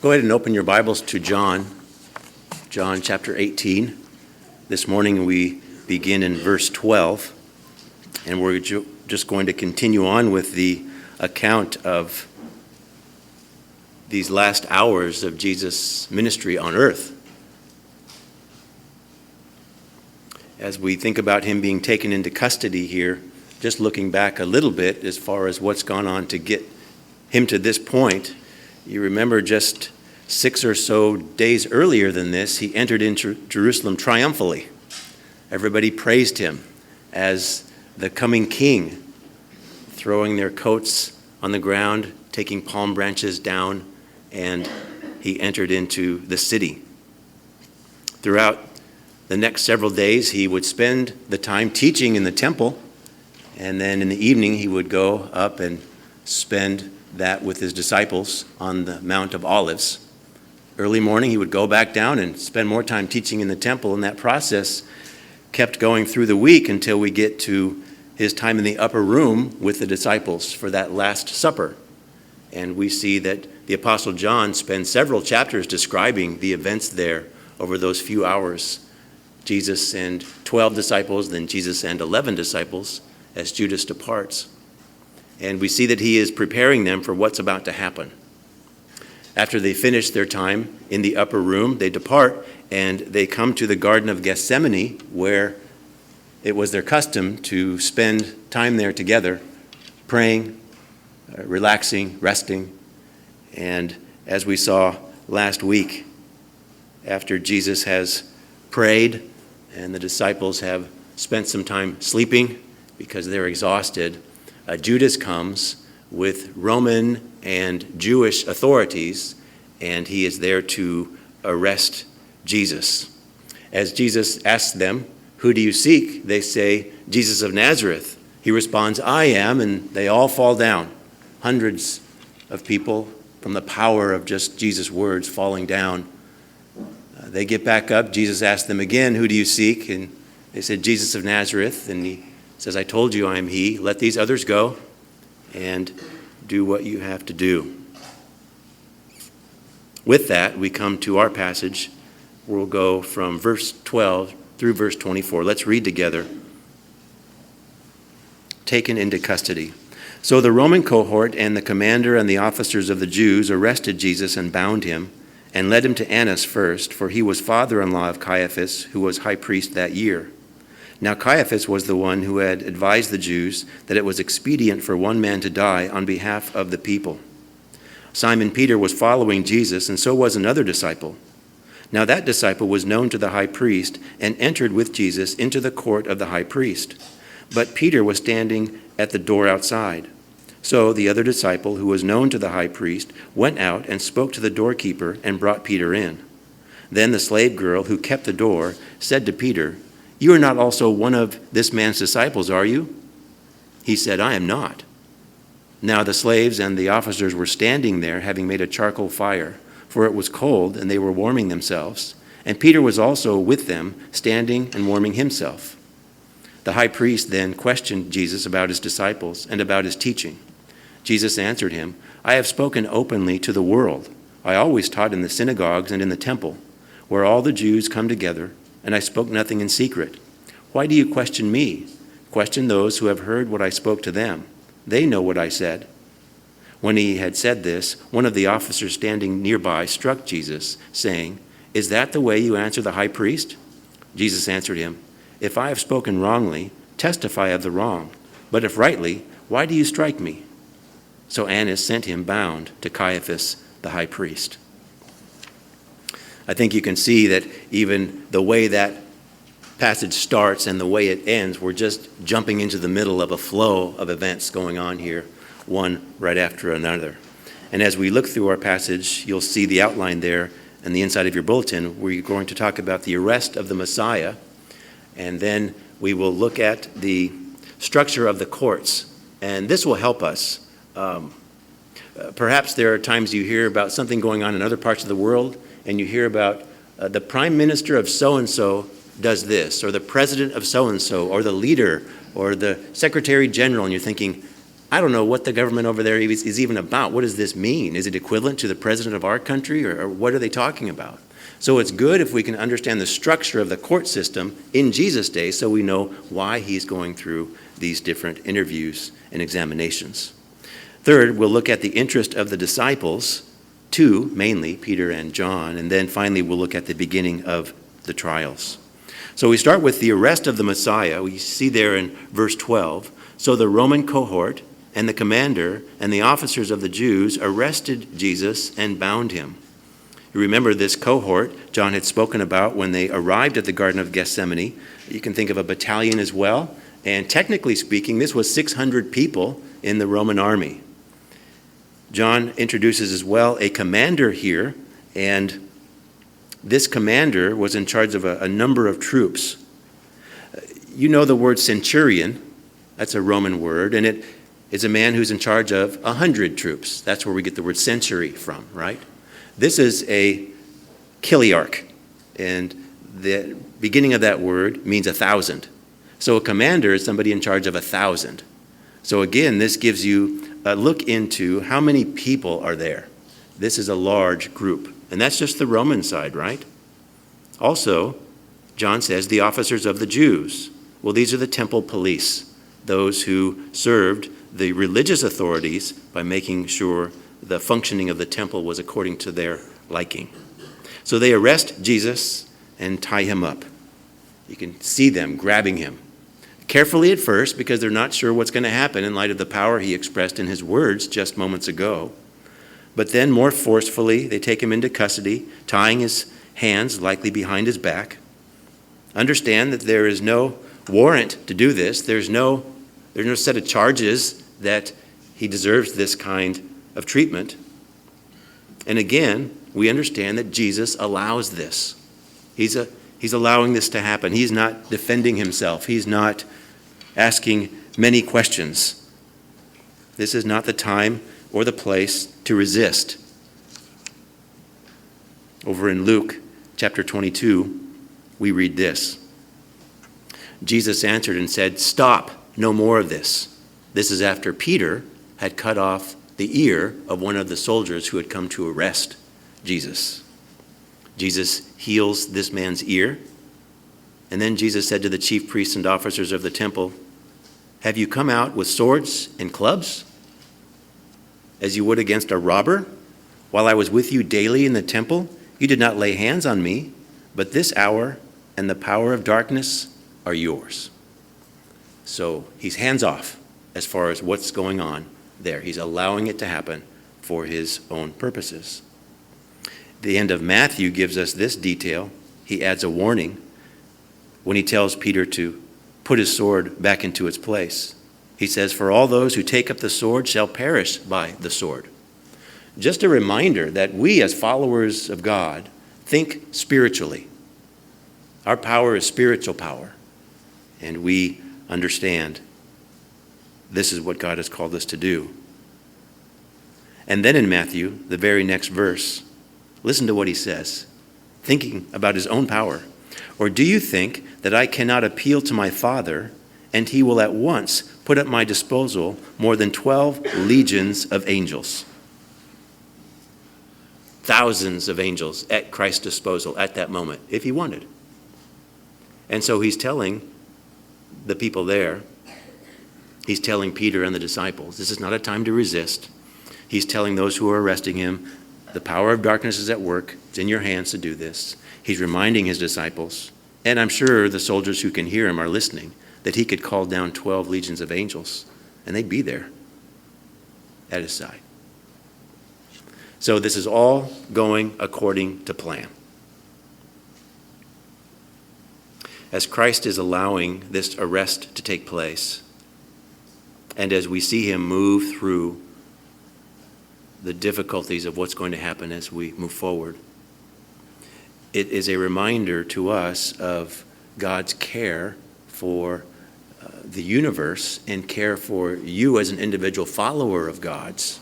Go ahead and open your Bibles to John chapter 18. This morning we begin in verse 12, and we're just going to continue on with the account of these last hours of Jesus' ministry on earth. As we think about him being taken into custody here, just looking back a little bit as far as what's gone on to get him to this point, you remember just 6 or so days earlier than this, he entered into Jerusalem triumphantly. Everybody praised him as the coming king, throwing their coats on the ground, taking palm branches down, and he entered into the city. Throughout the next several days, he would spend the time teaching in the temple, and then in the evening he would go up and spend that with his disciples on the Mount of Olives. Early morning, he would go back down and spend more time teaching in the temple, and that process kept going through the week until we get to his time in the upper room with the disciples for that Last Supper. And we see that the Apostle John spends several chapters describing the events there over those few hours. Jesus and 12 disciples, then Jesus and 11 disciples as Judas departs. And we see that he is preparing them for what's about to happen. After they finish their time in the upper room, they depart and they come to the Garden of Gethsemane, where it was their custom to spend time there together, praying, relaxing, resting. And as we saw last week, after Jesus has prayed and the disciples have spent some time sleeping because they're exhausted, Judas comes with Roman and Jewish authorities, and he is there to arrest Jesus. As Jesus asks them, "Who do you seek?" they say, "Jesus of Nazareth." He responds, "I am," and they all fall down. Hundreds of people from the power of just Jesus' words falling down. They get back up. Jesus asks them again, "Who do you seek?" And they said, "Jesus of Nazareth." And he says, "I told you I am he. Let these others go and do what you have to do." With that, we come to our passage. We'll go from verse 12 through verse 24. Let's read together. Taken into custody. So the Roman cohort and the commander and the officers of the Jews arrested Jesus and bound him and led him to Annas first, for he was father-in-law of Caiaphas, who was high priest that year. Now Caiaphas was the one who had advised the Jews that it was expedient for one man to die on behalf of the people. Simon Peter was following Jesus, and so was another disciple. Now that disciple was known to the high priest and entered with Jesus into the court of the high priest. But Peter was standing at the door outside. So the other disciple, who was known to the high priest, went out and spoke to the doorkeeper and brought Peter in. Then the slave girl who kept the door said to Peter, "You are not also one of this man's disciples, are you?" He said, "I am not." Now the slaves and the officers were standing there, having made a charcoal fire, for it was cold, and they were warming themselves. And Peter was also with them, standing and warming himself. The high priest then questioned Jesus about his disciples and about his teaching. Jesus answered him, "I have spoken openly to the world. I always taught in the synagogues and in the temple, where all the Jews come together, and I spoke nothing in secret. Why do you question me? Question those who have heard what I spoke to them. They know what I said." When he had said this, one of the officers standing nearby struck Jesus, saying, "Is that the way you answer the high priest?" Jesus answered him, "If I have spoken wrongly, testify of the wrong. But if rightly, why do you strike me?" So Annas sent him bound to Caiaphas, the high priest. I think you can see that even the way that passage starts and the way it ends, we're just jumping into the middle of a flow of events going on here, one right after another. And as we look through our passage, you'll see the outline there on the inside of your bulletin, where you're going to talk about the arrest of the Messiah, and then we will look at the structure of the courts. And this will help us. Perhaps there are times you hear about something going on in other parts of the world, and you hear about the prime minister of so-and-so does this, or the president of so-and-so, or the leader, or the secretary general, and you're thinking, I don't know what the government over there is even about. What does this mean? Is it equivalent to the president of our country, or what are they talking about? So it's good if we can understand the structure of the court system in Jesus' day so we know why he's going through these different interviews and examinations. Third, we'll look at the interest of the disciples, two mainly, Peter and John, and then finally we'll look at the beginning of the trials. So we start with the arrest of the Messiah. We see there in verse 12. So the Roman cohort and the commander and the officers of the Jews arrested Jesus and bound him. You remember this cohort John had spoken about when they arrived at the Garden of Gethsemane. You can think of a battalion as well. And technically speaking, this was 600 people in the Roman army. John introduces as well a commander here, and this commander was in charge of a number of troops. You know the word centurion, that's a Roman word, and it is a man who's in charge of 100 troops. That's where we get the word century from, right? This is a chiliarch, and the beginning of that word means 1,000. So a commander is somebody in charge of 1,000. So again, this gives you a look into how many people are there. This is a large group, and that's just the Roman side, right? Also, John says the officers of the Jews. Well, these are the temple police, those who served the religious authorities by making sure the functioning of the temple was according to their liking. So they arrest Jesus and tie him up. You can see them grabbing him. Carefully at first, because they're not sure what's going to happen in light of the power he expressed in his words just moments ago. But then more forcefully, they take him into custody, tying his hands likely behind his back. Understand that there is no warrant to do this. There's no set of charges that he deserves this kind of treatment. And again, we understand that Jesus allows this. He's allowing this to happen. He's not defending himself. He's not asking many questions. This is not the time or the place to resist. Over in Luke chapter 22, we read this. Jesus answered and said, "Stop, no more of this." This is after Peter had cut off the ear of one of the soldiers who had come to arrest Jesus. Jesus heals this man's ear. And then Jesus said to the chief priests and officers of the temple, "Have you come out with swords and clubs, as you would against a robber? While I was with you daily in the temple, you did not lay hands on me, but this hour and the power of darkness are yours." So he's hands off as far as what's going on there. He's allowing it to happen for his own purposes. The end of Matthew gives us this detail. He adds a warning when he tells Peter to put his sword back into its place. He says, "For all those who take up the sword shall perish by the sword." Just a reminder that we as followers of God think spiritually. Our power is spiritual power, and we understand this is what God has called us to do. And then in Matthew, the very next verse, listen to what he says, thinking about his own power. "Or do you think that I cannot appeal to my Father, and he will at once put at my disposal more than 12 legions of angels?" Thousands of angels at Christ's disposal at that moment, if he wanted. And so he's telling the people there, he's telling Peter and the disciples, this is not a time to resist. He's telling those who are arresting him, the power of darkness is at work. It's in your hands to do this. He's reminding his disciples, and I'm sure the soldiers who can hear him are listening, that he could call down 12 legions of angels, and they'd be there at his side. So this is all going according to plan. As Christ is allowing this arrest to take place, and as we see him move through the difficulties of what's going to happen as we move forward, it is a reminder to us of God's care for the universe and care for you as an individual follower of God's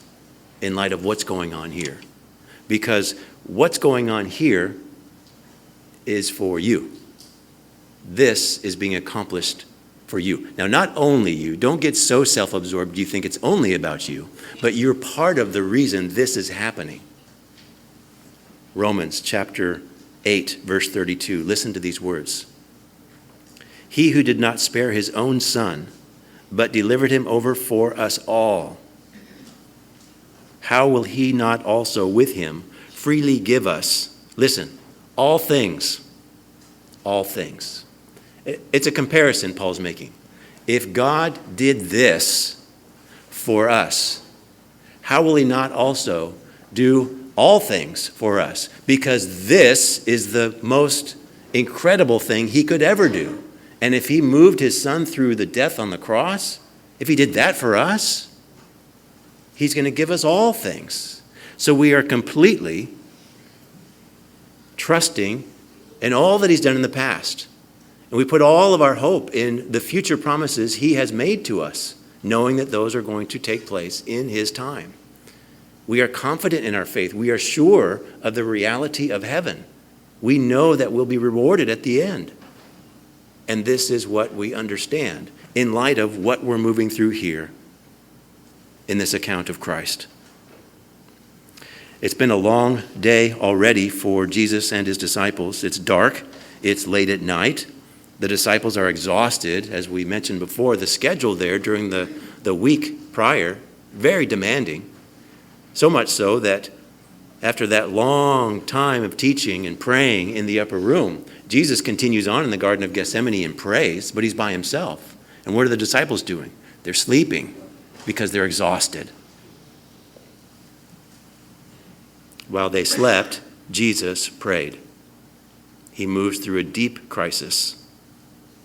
in light of what's going on here. Because what's going on here is for you. This is being accomplished for you. Now, not only you, don't get so self-absorbed you think it's only about you, but you're part of the reason this is happening. Romans chapter 8, verse 32. Listen to these words. He who did not spare his own son, but delivered him over for us all, how will he not also with him freely give us, listen, all things? All things. It's a comparison Paul's making. If God did this for us, how will he not also do all things for us? Because this is the most incredible thing he could ever do. And if he moved his son through the death on the cross, if he did that for us, he's going to give us all things. So we are completely trusting in all that he's done in the past. And we put all of our hope in the future promises he has made to us, knowing that those are going to take place in his time. We are confident in our faith. We are sure of the reality of heaven. We know that we'll be rewarded at the end. And this is what we understand in light of what we're moving through here in this account of Christ. It's been a long day already for Jesus and his disciples. It's dark. It's late at night. The disciples are exhausted. As we mentioned before, the schedule there during the week prior, very demanding. So much so that after that long time of teaching and praying in the upper room, Jesus continues on in the Garden of Gethsemane and prays, but he's by himself. And what are the disciples doing? They're sleeping because they're exhausted. While they slept, Jesus prayed. He moves through a deep crisis,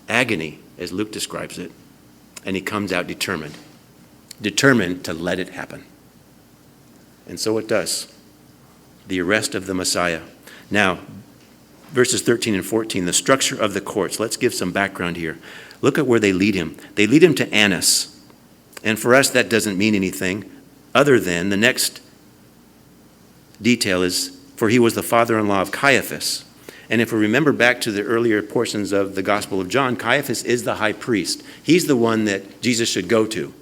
agony, as Luke describes it, and he comes out determined to let it happen. And so it does. The arrest of the Messiah. Now, verses 13 and 14, the structure of the courts. Let's give some background here. Look at where they lead him. They lead him to Annas. And for us, that doesn't mean anything other than the next detail is, for he was the father-in-law of Caiaphas. And if we remember back to the earlier portions of the Gospel of John, Caiaphas is the high priest. He's the one that Jesus should go to.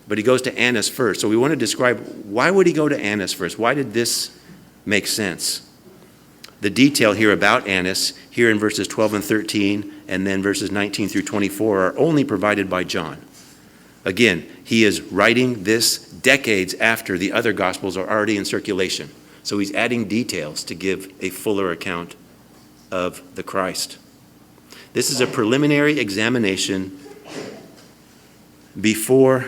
But he goes to Annas first. So we want to describe, why would he go to Annas first? Why did this make sense? The detail here about Annas, here in verses 12 and 13, and then verses 19 through 24, are only provided by John. Again, he is writing this decades after the other Gospels are already in circulation. So he's adding details to give a fuller account of the Christ. This is a preliminary examination before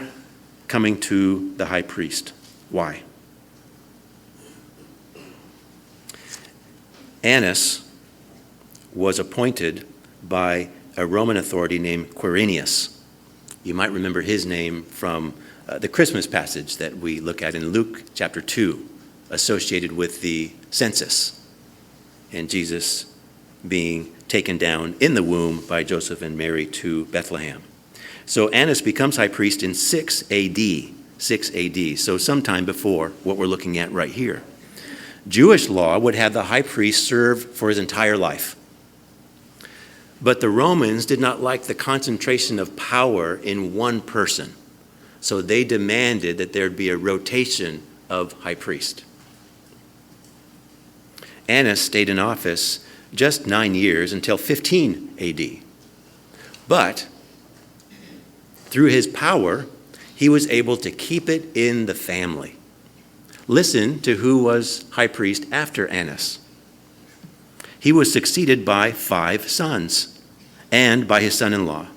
coming to the high priest. Why? Annas was appointed by a Roman authority named Quirinius. You might remember his name from the Christmas passage that we look at in Luke chapter 2, associated with the census and Jesus being taken down in the womb by Joseph and Mary to Bethlehem. So Annas becomes high priest in 6 AD, so sometime before what we're looking at right here. Jewish law would have the high priest serve for his entire life. But the Romans did not like the concentration of power in one person. So they demanded that there'd be a rotation of high priest. Annas stayed in office just 9 years until 15 AD. But through his power, he was able to keep it in the family. Listen to who was high priest after Annas. He was succeeded by 5 sons and by his son-in-law.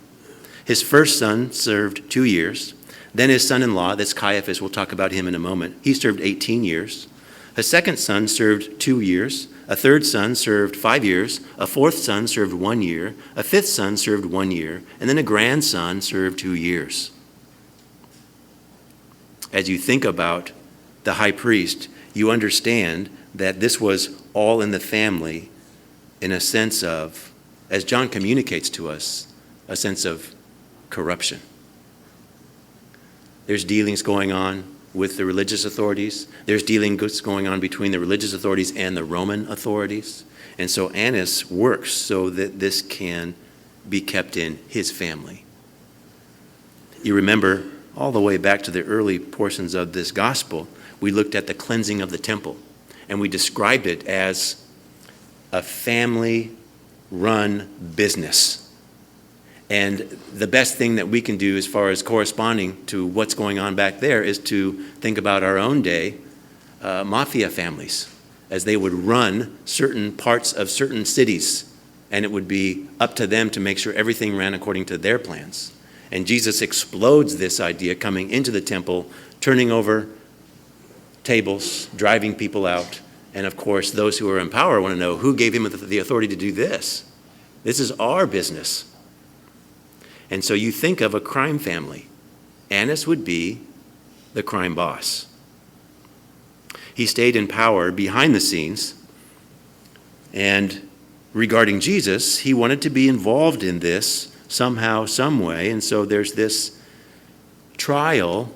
His first son served 2 years. Then his son-in-law, that's Caiaphas, we'll talk about him in a moment, he served 18 years. A second son served 2 years. A third son served 5 years. A fourth son served 1 year. A fifth son served 1 year. And then a grandson served 2 years. As you think about the high priest, you understand that this was all in the family in a sense of, as John communicates to us, a sense of corruption. There's dealings going on with the religious authorities. There's dealings going on between the religious authorities and the Roman authorities. And so Annas works so that this can be kept in his family. You remember all the way back to the early portions of this gospel, we looked at the cleansing of the temple, and we described it as a family-run business. And the best thing that we can do as far as corresponding to what's going on back there is to think about our own day mafia families, as they would run certain parts of certain cities, and it would be up to them to make sure everything ran according to their plans. And Jesus explodes this idea coming into the temple, turning over tables, driving people out. And of course, those who are in power want to know who gave him the authority to do this. This is our business. And so you think of a crime family. Annas would be the crime boss. He stayed in power behind the scenes. And regarding Jesus, he wanted to be involved in this somehow, some way. And so there's this trial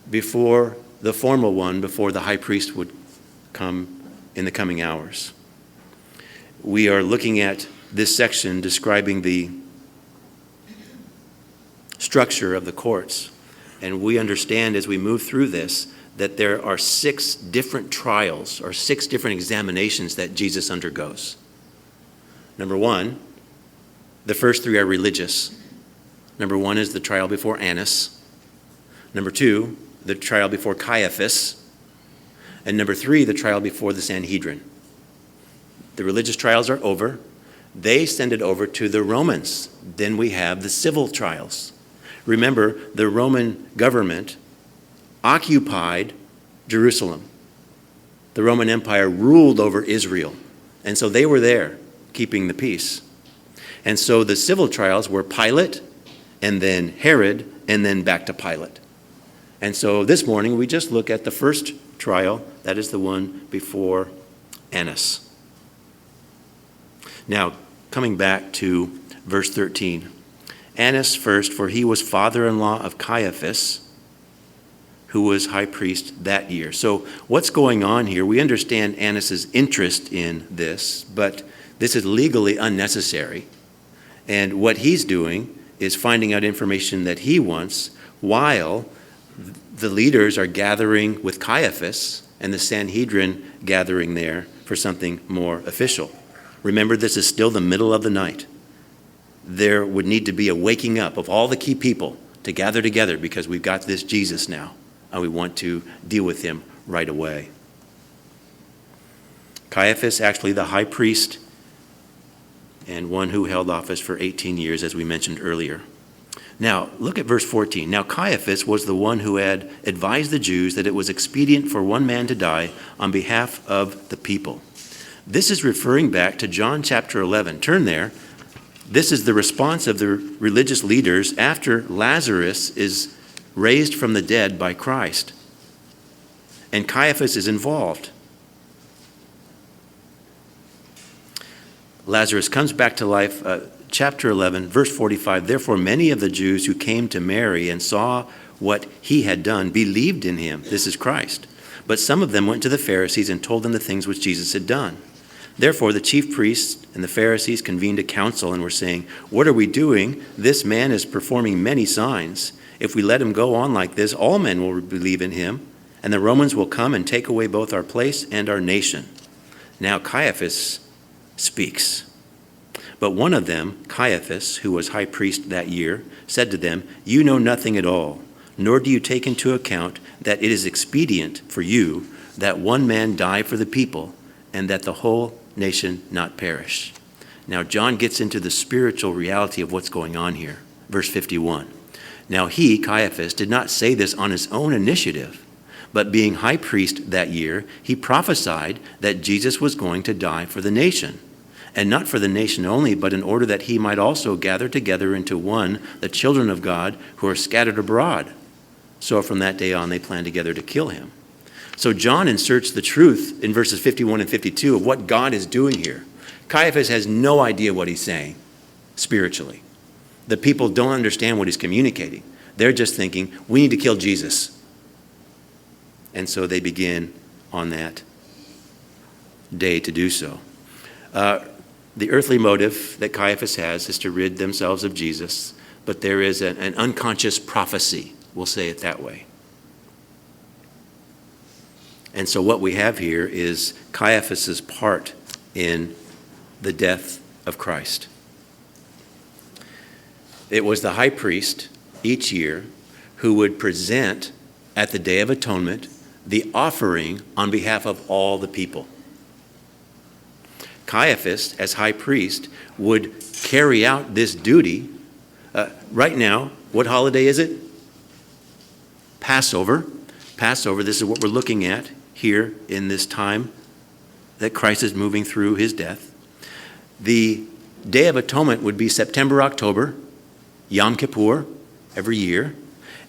before the formal one, before the high priest would come in the coming hours. We are looking at this section describing the structure of the courts. And we understand as we move through this that there are 6 different trials or 6 different examinations that Jesus undergoes. Number 1, the first 3 are religious. Number 1 is the trial before Annas. Number 2, the trial before Caiaphas. And number 3, the trial before the Sanhedrin. The religious trials are over. They send it over to the Romans. Then we have the civil trials. Remember, the Roman government occupied Jerusalem. The Roman Empire ruled over Israel. And so they were there keeping the peace. And so the civil trials were Pilate, and then Herod, and then back to Pilate. And so this morning we just look at the first trial. That is the one before Annas. Now, coming back to verse 13. Annas first, for he was father-in-law of Caiaphas, who was high priest that year. So what's going on here? We understand Annas' interest in this, but this is legally unnecessary. And what he's doing is finding out information that he wants while the leaders are gathering with Caiaphas and the Sanhedrin gathering there for something more official. Remember, this is still the middle of the night. There would need to be a waking up of all the key people to gather together because we've got this Jesus now, and we want to deal with him right away. Caiaphas, actually the high priest, and one who held office for 18 years, as we mentioned earlier. Now, look at verse 14. Now, Caiaphas was the one who had advised the Jews that it was expedient for one man to die on behalf of the people. This is referring back to John chapter 11. Turn there. This is the response of the religious leaders after Lazarus is raised from the dead by Christ. And Caiaphas is involved. Lazarus comes back to life. Chapter 11, verse 45, therefore many of the Jews who came to Mary and saw what he had done believed in him. This is Christ. But some of them went to the Pharisees and told them the things which Jesus had done. Therefore the chief priests and the Pharisees convened a council and were saying, what are we doing? This man is performing many signs. If we let him go on like this, all men will believe in him, and the Romans will come and take away both our place and our nation. Now Caiaphas speaks. But one of them, Caiaphas, who was high priest that year, said to them, you know nothing at all, nor do you take into account that it is expedient for you that one man die for the people, and that the whole nation not perish. Now John gets into the spiritual reality of what's going on here. Verse 51. Now he, Caiaphas, did not say this on his own initiative, but being high priest that year, he prophesied that Jesus was going to die for the nation. And not for the nation only, but in order that he might also gather together into one the children of God who are scattered abroad. So from that day on, they planned together to kill him. So John inserts the truth in verses 51 and 52 of what God is doing here. Caiaphas has no idea what he's saying spiritually. The people don't understand what he's communicating. They're just thinking, we need to kill Jesus. And so they begin on that day to do so. The earthly motive that Caiaphas has is to rid themselves of Jesus. but there is an unconscious prophecy, we'll say it that way. And so what we have here is Caiaphas's part in the death of Christ. It was the high priest each year who would present at the Day of Atonement the offering on behalf of all the people. Caiaphas, as high priest, would carry out this duty. Right now, what holiday is it? Passover. Passover, this is what we're looking at here in this time that Christ is moving through his death. The Day of Atonement would be September, October, Yom Kippur, every year.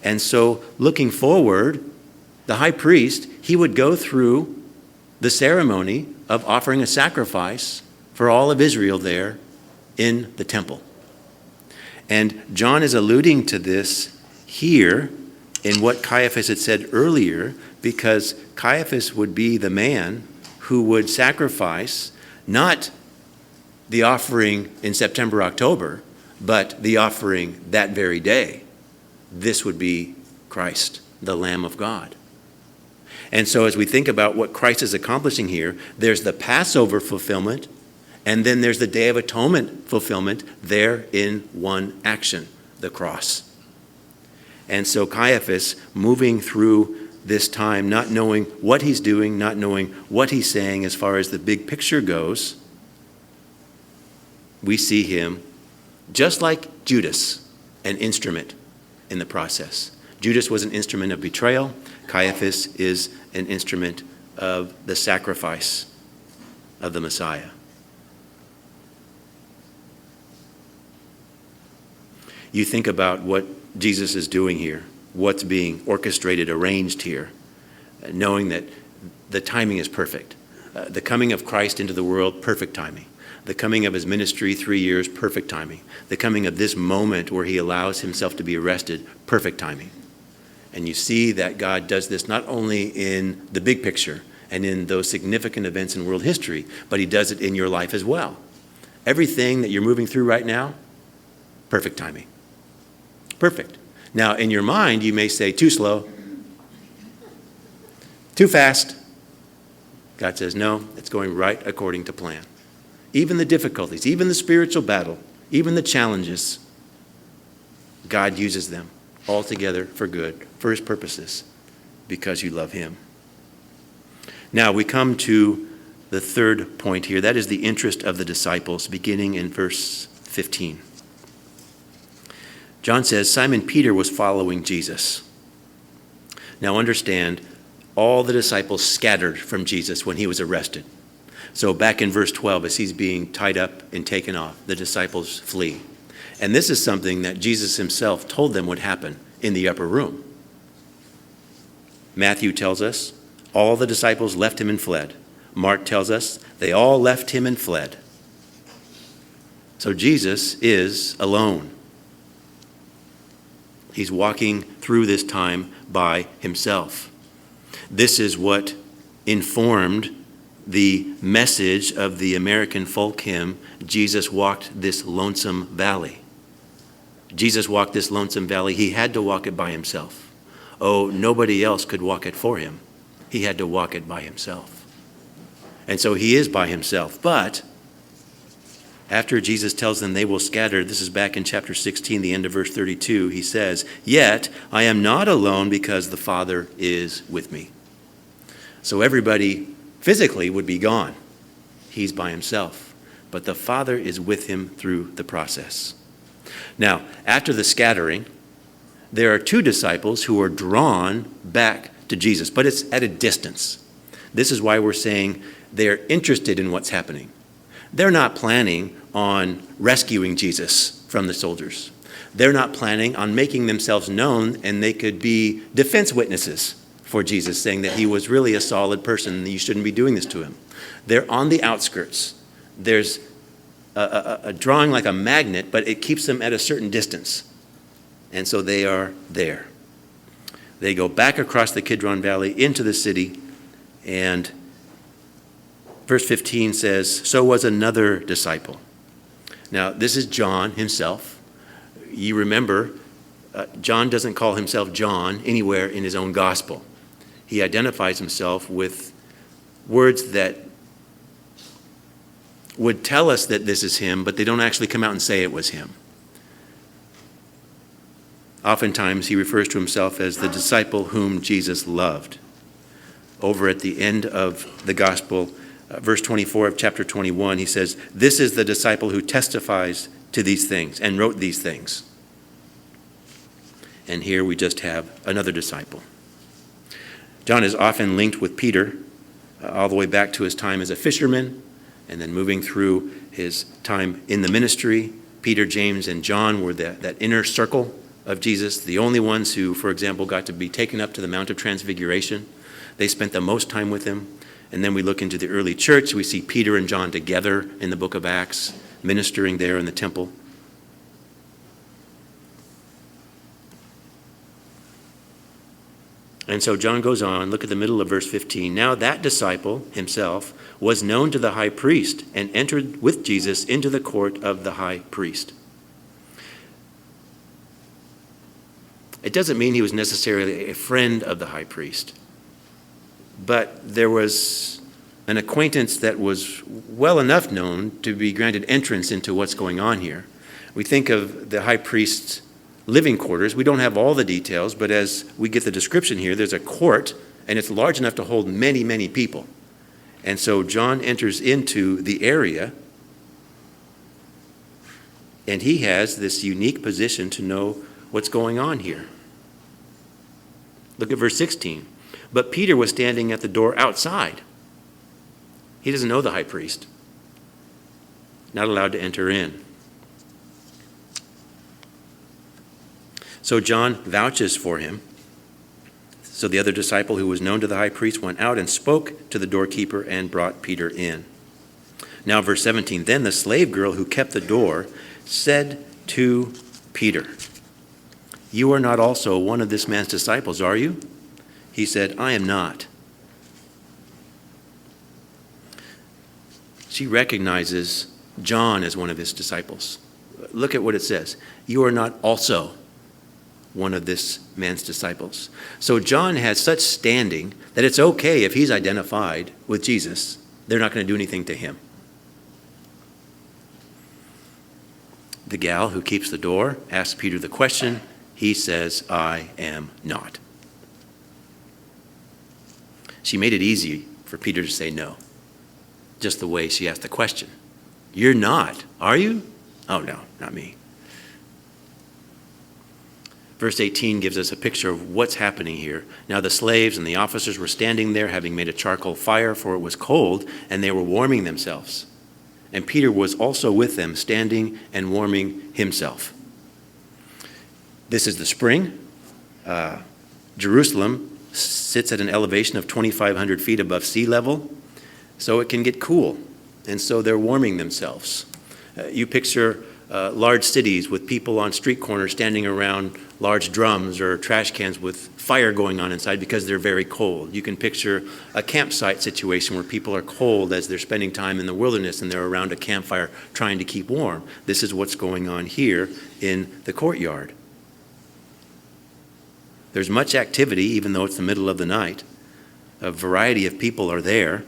And so looking forward, the high priest, he would go through the ceremony of offering a sacrifice for all of Israel there in the temple. And John is alluding to this here in what Caiaphas had said earlier, because Caiaphas would be the man who would sacrifice not the offering in September, October, but the offering that very day. This would be Christ, the Lamb of God. And so as we think about what Christ is accomplishing here, there's the Passover fulfillment, and then there's the Day of Atonement fulfillment there in one action, the cross. And so Caiaphas, moving through this time, not knowing what he's doing, not knowing what he's saying as far as the big picture goes, we see him, just like Judas, an instrument in the process. Judas was an instrument of betrayal. Caiaphas is an instrument of the sacrifice of the Messiah. You think about what Jesus is doing here, what's being orchestrated, arranged here, knowing that the timing is perfect. The coming of Christ into the world, perfect timing. The coming of his ministry, 3 years, perfect timing. The coming of this moment where he allows himself to be arrested, perfect timing. And you see that God does this not only in the big picture and in those significant events in world history, but he does it in your life as well. Everything that you're moving through right now, perfect timing. Perfect. Now, in your mind, you may say, too slow, too fast. God says, no, it's going right according to plan. Even the difficulties, even the spiritual battle, even the challenges, God uses them all together for good, for his purposes, because you love him. Now we come to the third point here. That is the interest of the disciples, beginning in verse 15. John says, Simon Peter was following Jesus. Now understand, all the disciples scattered from Jesus when he was arrested. So back in verse 12, as he's being tied up and taken off, the disciples flee. And this is something that Jesus himself told them would happen in the upper room. Matthew tells us all the disciples left him and fled. Mark tells us they all left him and fled. So Jesus is alone. He's walking through this time by himself. This is what informed the message of the American folk hymn, Jesus walked this lonesome valley. Jesus walked this lonesome valley. He had to walk it by himself. Oh, nobody else could walk it for him. He had to walk it by himself. And so he is by himself. But after Jesus tells them they will scatter, this is back in chapter 16, the end of verse 32, he says, yet I am not alone because the Father is with me. So everybody physically would be gone. He's by himself. But the Father is with him through the process. Now, after the scattering, there are two disciples who are drawn back to Jesus, but it's at a distance. This is why we're saying they're interested in what's happening. They're not planning on rescuing Jesus from the soldiers. They're not planning on making themselves known, and they could be defense witnesses for Jesus, saying that he was really a solid person and you shouldn't be doing this to him. They're on the outskirts. There's a drawing like a magnet, but it keeps them at a certain distance. And so they are there. They go back across the Kidron Valley into the city, and verse 15 says, so was another disciple. Now, this is John himself. You remember, John doesn't call himself John anywhere in his own gospel. He identifies himself with words that would tell us that this is him, but they don't actually come out and say it was him. Oftentimes, he refers to himself as the disciple whom Jesus loved. Over at the end of the gospel, verse 24 of chapter 21, he says, "This is the disciple who testifies to these things and wrote these things." And here we just have another disciple. John is often linked with Peter, all the way back to his time as a fisherman, and then moving through his time in the ministry. Peter, James, and John were that inner circle of Jesus, the only ones who, for example, got to be taken up to the Mount of Transfiguration. They spent the most time with him. And then we look into the early church. We see Peter and John together in the book of Acts, ministering there in the temple. And so John goes on, look at the middle of verse 15. "Now that disciple himself was known to the high priest and entered with Jesus into the court of the high priest." It doesn't mean he was necessarily a friend of the high priest, but there was an acquaintance that was well enough known to be granted entrance into what's going on here. We think of the high priest's living quarters. We don't have all the details, but as we get the description here, there's a court, and it's large enough to hold many, many people. And so John enters into the area, and he has this unique position to know what's going on here. Look at verse 16. "But Peter was standing at the door outside." He doesn't know the high priest. Not allowed to enter in. So John vouches for him. So the other disciple who was known to the high priest went out and spoke to the doorkeeper and brought Peter in. Now verse 17, "Then the slave girl who kept the door said to Peter, 'You are not also one of this man's disciples, are you?' He said, 'I am not.'" She recognizes John as one of his disciples. Look at what it says. "You are not also one of this man's disciples." So John has such standing that it's okay if he's identified with Jesus. They're not going to do anything to him. The gal who keeps the door asks Peter the question. He says, "I am not." She made it easy for Peter to say no, just the way she asked the question. "You're not, are you?" "Oh, no, not me." Verse 18 gives us a picture of what's happening here. "Now the slaves and the officers were standing there, having made a charcoal fire, for it was cold, and they were warming themselves. And Peter was also with them, standing and warming himself." This is the spring. Jerusalem sits at an elevation of 2,500 feet above sea level, so it can get cool. And so they're warming themselves. You picture large cities with people on street corners standing around large drums or trash cans with fire going on inside because they're very cold. You can picture a campsite situation where people are cold as they're spending time in the wilderness and they're around a campfire trying to keep warm. This is what's going on here in the courtyard. There's much activity, even though it's the middle of the night. A variety of people are there.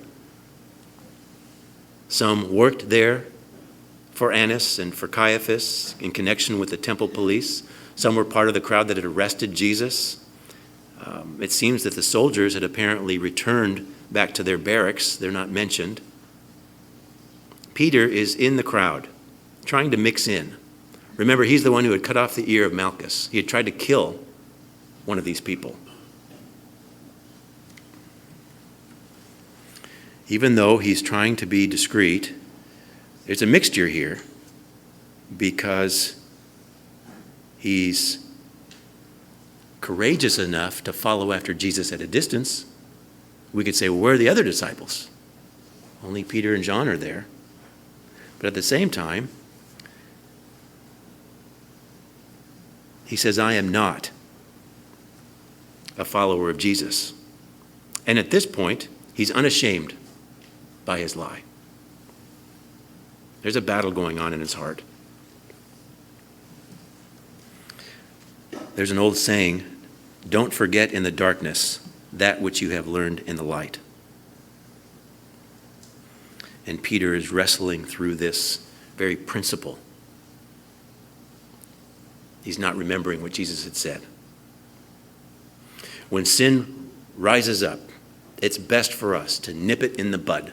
Some worked there for Annas and for Caiaphas in connection with the temple police. Some were part of the crowd that had arrested Jesus. It seems that the soldiers had apparently returned back to their barracks. They're not mentioned. Peter is in the crowd, trying to mix in. Remember, he's the one who had cut off the ear of Malchus. He had tried to kill one of these people. Even though he's trying to be discreet, there's a mixture here because he's courageous enough to follow after Jesus at a distance. We could say, well, where are the other disciples? Only Peter and John are there. But at the same time, he says, "I am not a follower of Jesus." And at this point, he's unashamed by his lie. There's a battle going on in his heart. There's an old saying, don't forget in the darkness that which you have learned in the light. And Peter is wrestling through this very principle. He's not remembering what Jesus had said. When sin rises up, it's best for us to nip it in the bud.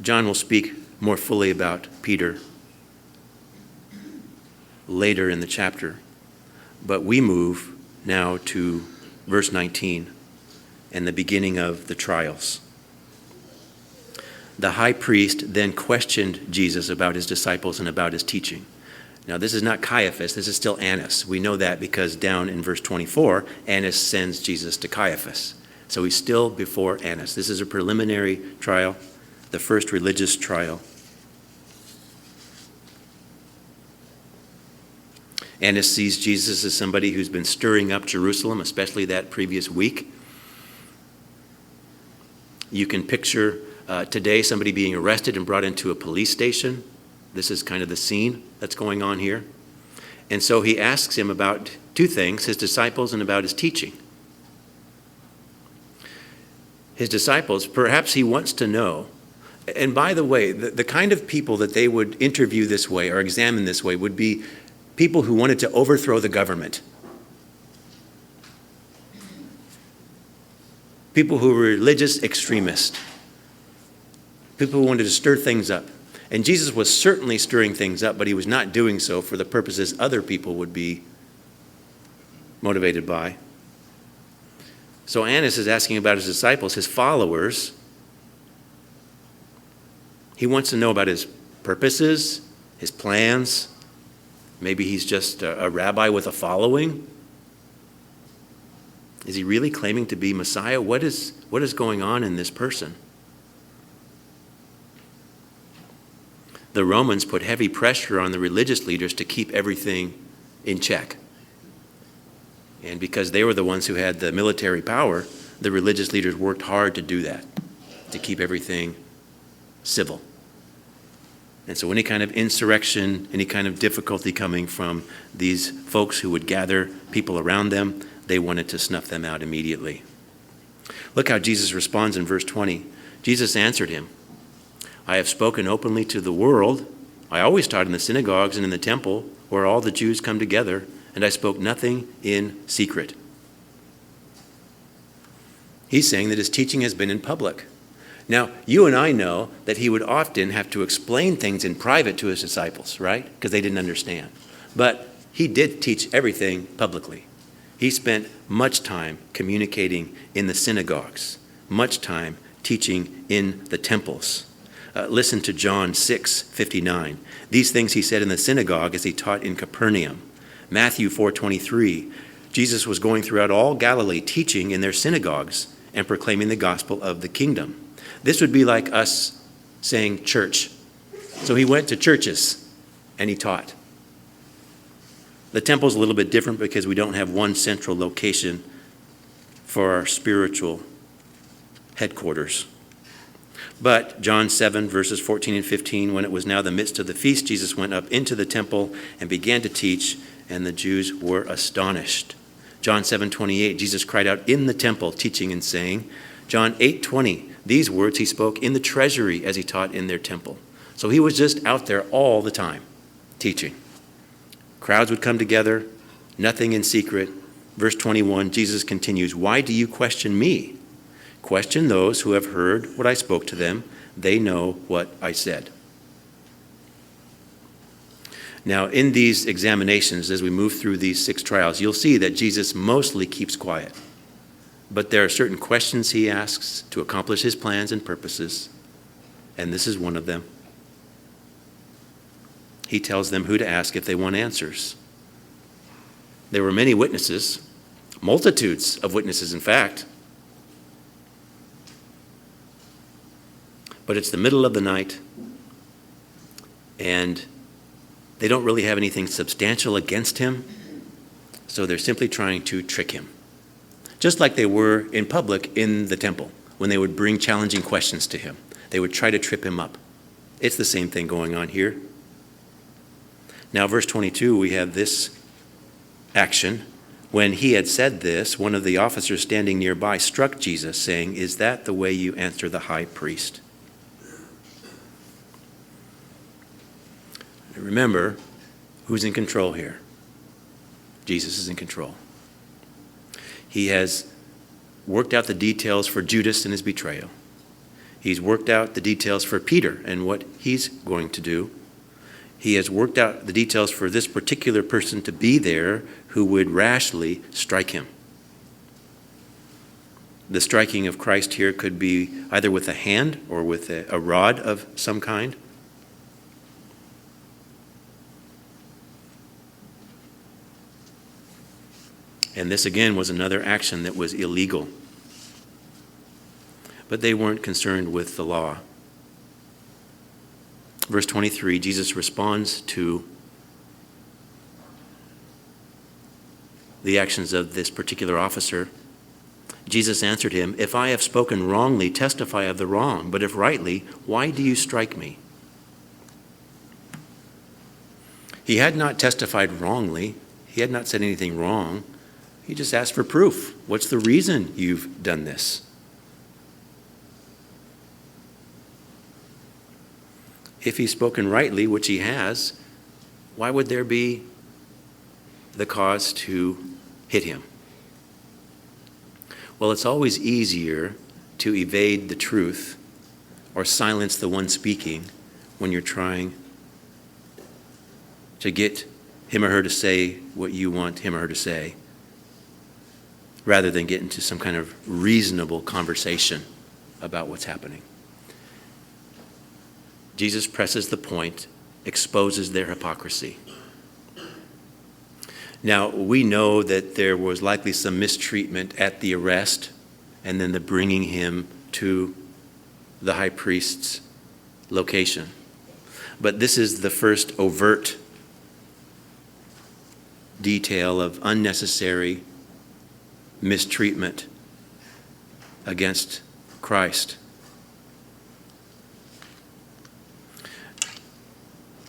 John will speak more fully about Peter later in the chapter, but we move now to verse 19 and the beginning of the trials. The high priest then questioned Jesus about his disciples and about his teaching. Now, this is not Caiaphas, this is still Annas. We know that because down in verse 24, Annas sends Jesus to Caiaphas. So he's still before Annas. This is a preliminary trial, the first religious trial. Annas sees Jesus as somebody who's been stirring up Jerusalem, especially that previous week. You can picture today somebody being arrested and brought into a police station. This is kind of the scene that's going on here. And so he asks him about two things, his disciples and about his teaching. His disciples, perhaps he wants to know. And by the way, the kind of people that they would interview this way or examine this way would be people who wanted to overthrow the government. People who were religious extremists. People who wanted to stir things up. And Jesus was certainly stirring things up, but he was not doing so for the purposes other people would be motivated by. So Annas is asking about his disciples, his followers. He wants to know about his purposes, his plans. Maybe he's just a rabbi with a following. Is he really claiming to be Messiah? What is going on in this person? The Romans put heavy pressure on the religious leaders to keep everything in check. And because they were the ones who had the military power, the religious leaders worked hard to do that, to keep everything civil. And so any kind of insurrection, any kind of difficulty coming from these folks who would gather people around them, they wanted to snuff them out immediately. Look how Jesus responds in verse 20. Jesus answered him, I have spoken openly to the world. I always taught in the synagogues and in the temple where all the Jews come together, and I spoke nothing in secret. He's saying that his teaching has been in public. Now, you and I know that he would often have to explain things in private to his disciples, right? Because they didn't understand. But he did teach everything publicly. He spent much time communicating in the synagogues, much time teaching in the temples. Listen to John 6:59. These things he said in the synagogue as he taught in Capernaum. Matthew 4:23. Jesus was going throughout all Galilee teaching in their synagogues and proclaiming the gospel of the kingdom. This would be like us saying church. So he went to churches and he taught. The temple's a little bit different because we don't have one central location for our spiritual headquarters. But John 7, verses 14 and 15, when it was now the midst of the feast, Jesus went up into the temple and began to teach, and the Jews were astonished. John 7:28, Jesus cried out in the temple, teaching and saying. John 8:20, these words he spoke in the treasury as he taught in their temple. So he was just out there all the time, teaching. Crowds would come together, nothing in secret. Verse 21, Jesus continues, why do you question me? Question those who have heard what I spoke to them. They know what I said. Now, in these examinations, as we move through these 6 trials, you'll see that Jesus mostly keeps quiet. But there are certain questions he asks to accomplish his plans and purposes, and this is one of them. He tells them who to ask if they want answers. There were many witnesses, multitudes of witnesses, in fact. But it's the middle of the night, and they don't really have anything substantial against him, so they're simply trying to trick him. Just like they were in public in the temple, when they would bring challenging questions to him. They would try to trip him up. It's the same thing going on here. Now, verse 22, we have this action. When he had said this, one of the officers standing nearby struck Jesus, saying, "Is that the way you answer the high priest?" Remember, who's in control here? Jesus is in control. He has worked out the details for Judas and his betrayal. He's worked out the details for Peter and what he's going to do. He has worked out the details for this particular person to be there who would rashly strike him. The striking of Christ here could be either with a hand or with a rod of some kind. And this again was another action that was illegal. But they weren't concerned with the law. Verse 23, Jesus responds to the actions of this particular officer. Jesus answered him, "If I have spoken wrongly, testify of the wrong. But if rightly, why do you strike me?" He had not testified wrongly. He had not said anything wrong. He just asked for proof. What's the reason you've done this? If he's spoken rightly, which he has, why would there be the cause to hit him? Well, it's always easier to evade the truth or silence the one speaking when you're trying to get him or her to say what you want him or her to say, rather than get into some kind of reasonable conversation about what's happening. Jesus presses the point, exposes their hypocrisy. Now, we know that there was likely some mistreatment at the arrest and then the bringing him to the high priest's location. But this is the first overt detail of unnecessary mistreatment against Christ.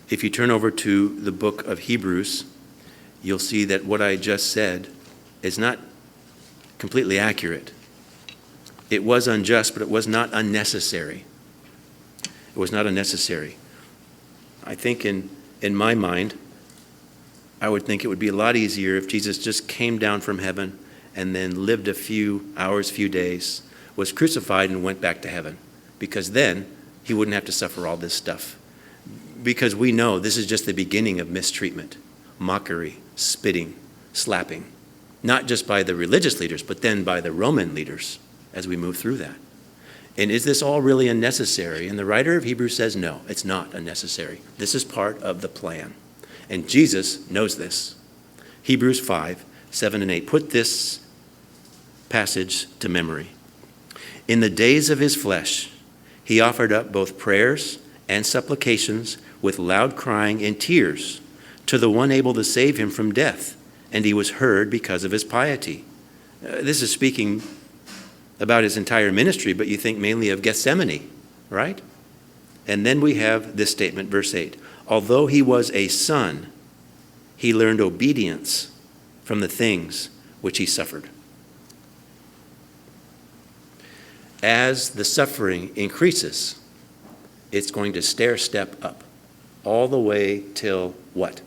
If you turn over to the book of Hebrews, you'll see that what I just said is not completely accurate. It was unjust, but it was not unnecessary. It was not unnecessary. I think in my mind, I would think it would be a lot easier if Jesus just came down from heaven and then lived a few hours, few days, was crucified and went back to heaven, because then he wouldn't have to suffer all this stuff. Because we know this is just the beginning of mistreatment, mockery, spitting, slapping, not just by the religious leaders, but then by the Roman leaders as we move through that. And is this all really unnecessary? And the writer of Hebrews says, no, it's not unnecessary. This is part of the plan. And Jesus knows this. Hebrews 5, 7 and 8. Put this passage to memory. In the days of his flesh, he offered up both prayers and supplications with loud crying and tears to the one able to save him from death, and he was heard because of his piety. This is speaking about his entire ministry, but you think mainly of Gethsemane, right? And then we have this statement, verse 8. Although he was a son, he learned obedience from the things which he suffered. As the suffering increases, it's going to stair-step up all the way till what?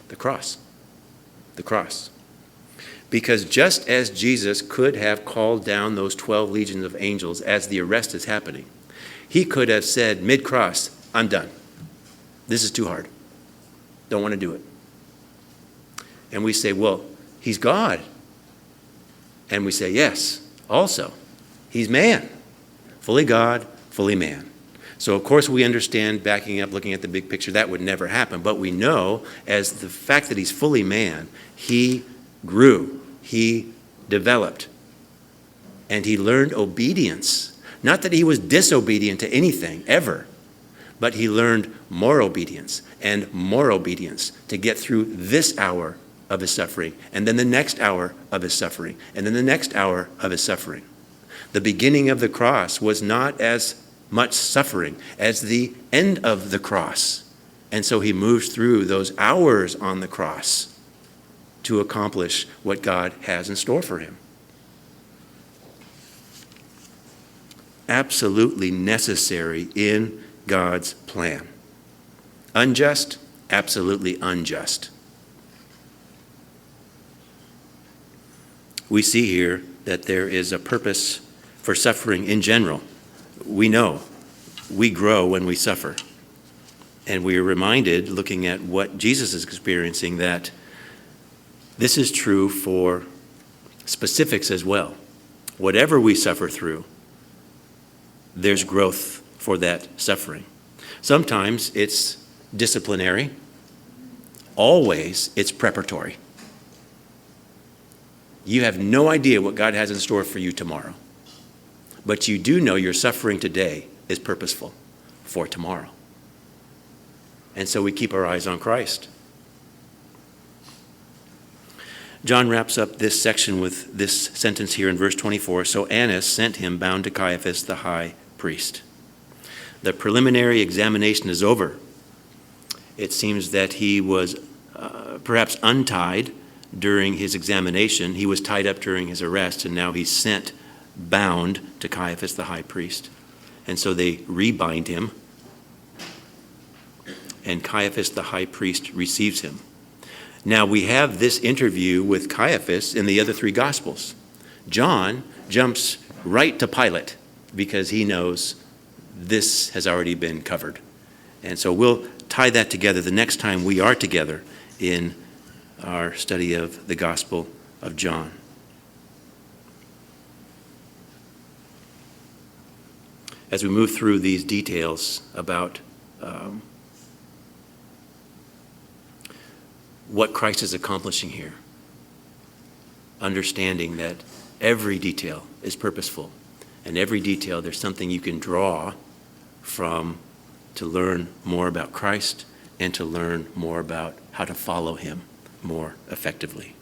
The cross. The cross. Because just as Jesus could have called down those 12 legions of angels as the arrest is happening, he could have said mid-cross, I'm done. This is too hard. Don't want to do it. And we say, well, he's God. And we say, yes, also, he's man. Fully God, fully man. So, of course, we understand, backing up, looking at the big picture, that would never happen. But we know, as the fact that he's fully man, he grew, he developed, and he learned obedience. Not that he was disobedient to anything, ever, but he learned more obedience and more obedience to get through this hour of his suffering, and then the next hour of his suffering, and then the next hour of his suffering. The beginning of the cross was not as much suffering as the end of the cross And so he moves through those hours on the cross to accomplish what God has in store for him. Absolutely necessary in God's plan. Unjust? Absolutely unjust. We see here that there is a purpose for suffering in general. We know we grow when we suffer. And we are reminded, looking at what Jesus is experiencing, that this is true for specifics as well. Whatever we suffer through, there's growth for that suffering. Sometimes it's disciplinary. Always it's preparatory. You have no idea what God has in store for you tomorrow. But you do know your suffering today is purposeful for tomorrow. And so we keep our eyes on Christ. John wraps up this section with this sentence here in verse 24. So Annas sent him bound to Caiaphas the high priest. The preliminary examination is over. It seems that he was perhaps untied during his examination. He was tied up during his arrest, and now he's sent bound to Caiaphas the high priest. And so they rebind him, and Caiaphas the high priest receives him. Now we have this interview with Caiaphas in the other three Gospels. John jumps right to Pilate because he knows this has already been covered. And so we'll tie that together the next time we are together in our study of the Gospel of John. As we move through these details about what Christ is accomplishing here, understanding that every detail is purposeful, and every detail there's something you can draw from to learn more about Christ and to learn more about how to follow him more effectively.